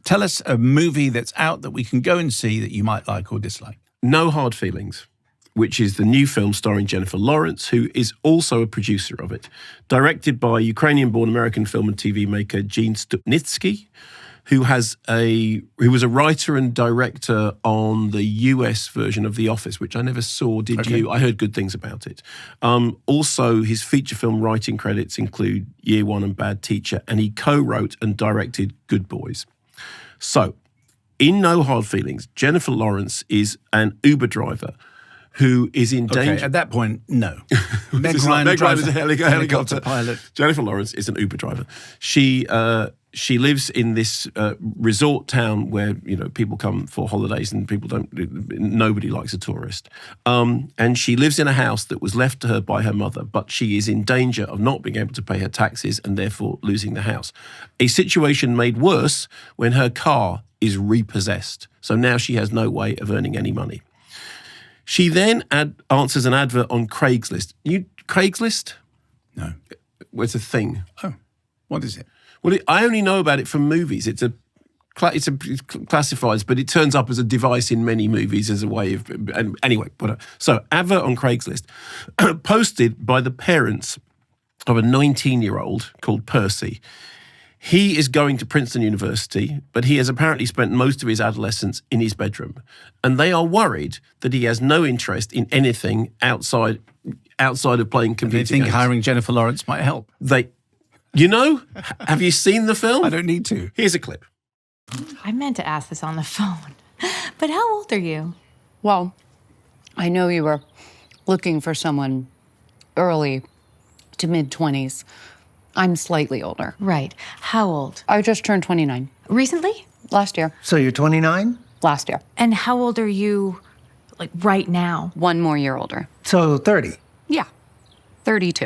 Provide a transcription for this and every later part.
Tell us a movie that's out that we can go and see that you might like or dislike. No Hard Feelings, which is the new film starring Jennifer Lawrence, who is also a producer of it. Directed by Ukrainian-born American film and TV maker Gene Stupnitsky, who was a writer and director on the US version of The Office, which I never saw, did you? I heard good things about it. Also, his feature film writing credits include Year One and Bad Teacher, and he co-wrote and directed Good Boys. So, in No Hard Feelings, Jennifer Lawrence is an Uber driver who is in danger. Okay, at that point, no. Meg Ryan is a helicopter pilot. Jennifer Lawrence is an Uber driver. She lives in this resort town where people come for holidays and nobody likes a tourist. And she lives in a house that was left to her by her mother, but she is in danger of not being able to pay her taxes and therefore losing the house. A situation made worse when her car is repossessed. So now she has no way of earning any money. She then answers an advert on Craigslist. Craigslist? No. It's a thing. Oh, what is it? Well, I only know about it from movies. It's classifieds, but it turns up as a device in many movies as a way of. And anyway, so advert on Craigslist, posted by the parents of a 19-year-old called Percy. He is going to Princeton University, but he has apparently spent most of his adolescence in his bedroom. And they are worried that he has no interest in anything outside of playing computer games. They think hiring Jennifer Lawrence might help. Have you seen the film? I don't need to. Here's a clip. I meant to ask this on the phone, but how old are you? Well, I know you were looking for someone early to mid-20s. I'm slightly older. Right. How old? I just turned 29. Recently? Last year. So you're 29? Last year. And how old are you, like, right now? 1 more year older. So 30? Yeah. 32.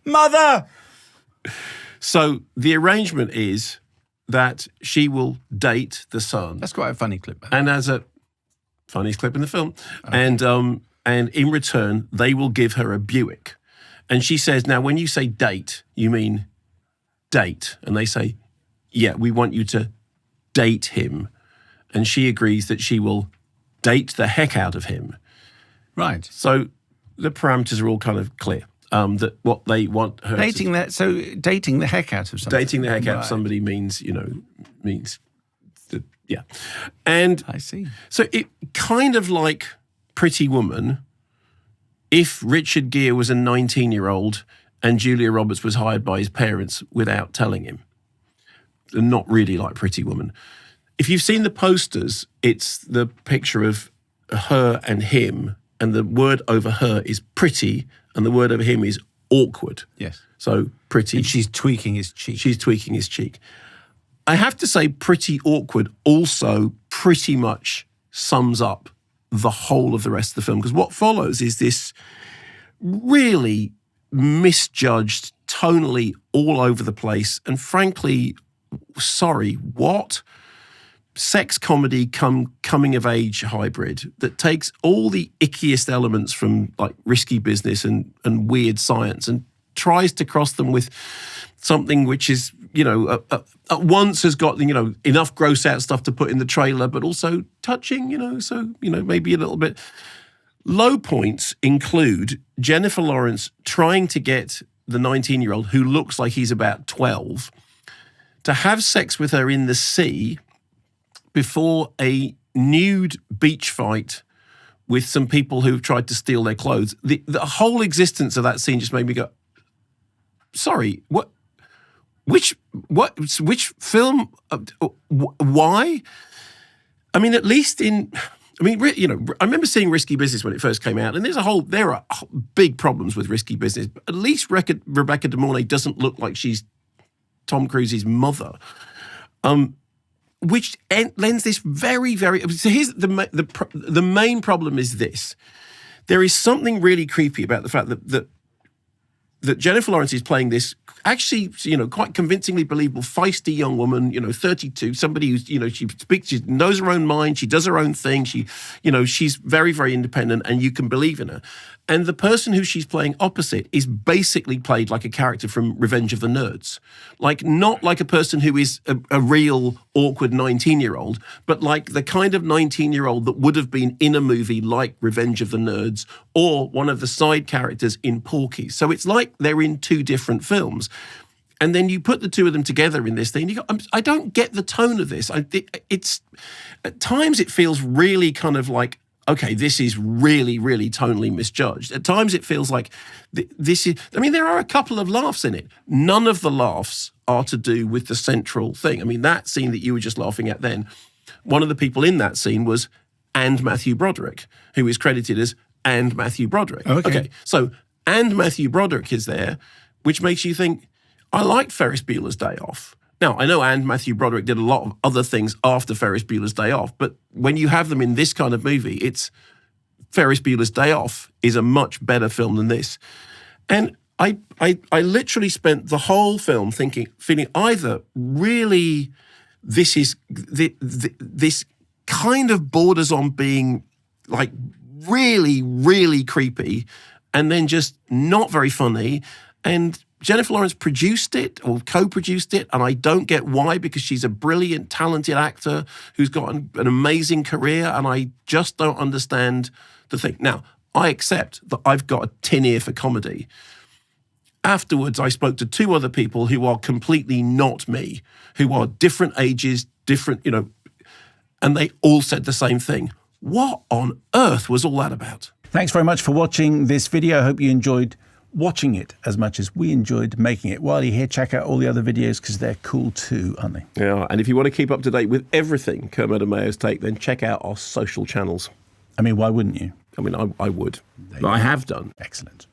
Mother! So the arrangement is that she will date the son. That's quite a funny clip. And as a funniest clip in the film. Okay. And in return, they will give her a Buick. And she says, now, when you say date, you mean date. And they say, yeah, we want you to date him. And she agrees that she will date the heck out of him. Right. So the parameters are all kind of clear. That what they want her dating the heck out of somebody. Dating the heck out of somebody means yeah. And I see. So it kind of like Pretty Woman, if Richard Gere was a 19-year-old and Julia Roberts was hired by his parents without telling him. Not really like Pretty Woman. If you've seen the posters, it's the picture of her and him, and the word over her is pretty, and the word over him is awkward. Yes. So pretty. And she's tweaking his cheek. She's tweaking his cheek. I have to say Pretty Awkward also pretty much sums up the whole of the rest of the film, because what follows is this really misjudged, tonally all over the place, and frankly, sex comedy coming of age hybrid that takes all the ickiest elements from like Risky Business and Weird Science and tries to cross them with something which is, at once has got, enough gross out stuff to put in the trailer, but also touching, maybe a little bit. Low points include Jennifer Lawrence trying to get the 19-year-old, who looks like he's about 12, to have sex with her in the sea before a nude beach fight with some people who've tried to steal their clothes. The whole existence of that scene just made me go, sorry, what? Which film? Why? I mean, at least I remember seeing Risky Business when it first came out, and there are big problems with Risky Business. But at least Rebecca De Mornay doesn't look like she's Tom Cruise's mother, which lends this very, very. So here's the main problem is this: there is something really creepy about the fact that Jennifer Lawrence is playing this actually, quite convincingly believable, feisty young woman, 32, somebody who's, she speaks, she knows her own mind, she does her own thing, she's very, very independent, and you can believe in her. And the person who she's playing opposite is basically played like a character from Revenge of the Nerds. Like, not like a person who is a real awkward 19-year-old, but like the kind of 19-year-old that would have been in a movie like Revenge of the Nerds or one of the side characters in Porky. So it's like they're in two different films. And then you put the two of them together in this thing. You go, I don't get the tone of this. It's at times it feels really kind of like, okay, this is really, really tonally misjudged. At times it feels like this is, I mean, there are a couple of laughs in it. None of the laughs are to do with the central thing. I mean, that scene that you were just laughing at then, one of the people in that scene was and Matthew Broderick, who is credited as and Matthew Broderick. Okay, so and Matthew Broderick is there, which makes you think, I liked Ferris Bueller's Day Off. Now, I know and Matthew Broderick did a lot of other things after Ferris Bueller's Day Off, but when you have them in this kind of movie, it's Ferris Bueller's Day Off is a much better film than this. And I literally spent the whole film feeling either really this kind of borders on being like really, really creepy and then just not very funny. And Jennifer Lawrence produced it or co-produced it, and I don't get why, because she's a brilliant, talented actor who's got an amazing career, and I just don't understand the thing. Now, I accept that I've got a tin ear for comedy. Afterwards, I spoke to two other people who are completely not me, who are different ages, different, and they all said the same thing. What on earth was all that about? Thanks very much for watching this video. I hope you enjoyed watching it as much as we enjoyed making it. While you're here, check out all the other videos because they're cool too, aren't they? Yeah, and if you want to keep up to date with everything Kermode and Mayo's Take, then check out our social channels. I mean, why wouldn't you? I mean, I would. I have done. Excellent.